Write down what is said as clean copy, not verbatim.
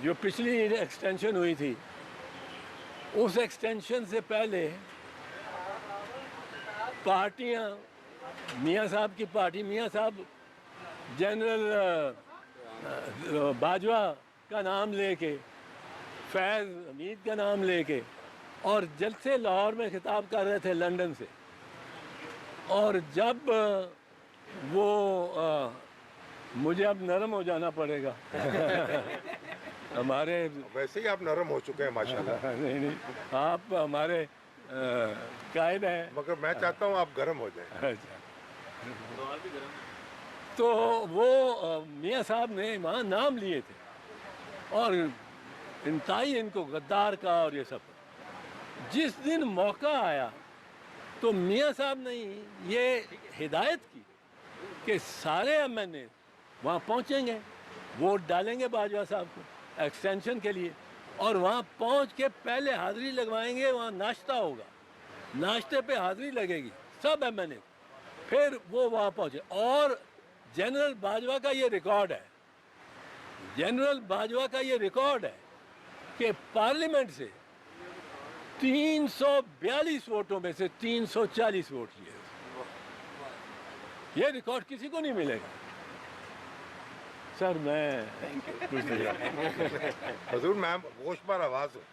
جو پچھلی ایکسٹینشن ہوئی تھی اس ایکسٹینشن سے پہلے پارٹیاں، میاں صاحب کی پارٹی، میاں صاحب جنرل باجوہ کا نام لے کے، فیض حمید کا نام لے کے، اور جلسے لاہور میں خطاب کر رہے تھے لندن سے. اور جب وہ مجھے اب نرم ہو جانا پڑے گا ہمارے ویسے ہی آپ نرم ہو چکے ہیں ماشاءاللہ. نہیں آپ ہمارے قائد ہیں. مگر میں چاہتا ہوں آپ گرم ہو جائیں. تو وہ میاں صاحب نے وہاں نام لیے تھے اور انتہائی ان کو غدار کا اور یہ سب. جس دن موقع آیا تو میاں صاحب نے یہ ہدایت کی کہ سارے ایم این اے وہاں پہنچیں گے، ووٹ ڈالیں گے باجوہ صاحب کو ایکسٹینشن کے لیے، اور وہاں پہنچ کے پہلے حاضری لگوائیں گے. وہاں ناشتہ ہوگا، ناشتے پہ حاضری لگے گی سب ایم این اے. پھر وہ وہاں پہنچے. اور جنرل باجوہ کا یہ ریکارڈ ہے، جنرل باجوہ کا یہ ریکارڈ ہے کہ پارلیمنٹ سے 342 ووٹوں میں سے 340 ووٹ لیے. یہ ریکارڈ کسی کو نہیں ملے گا. سر میں حضور میں گوشت پر آواز ہوں.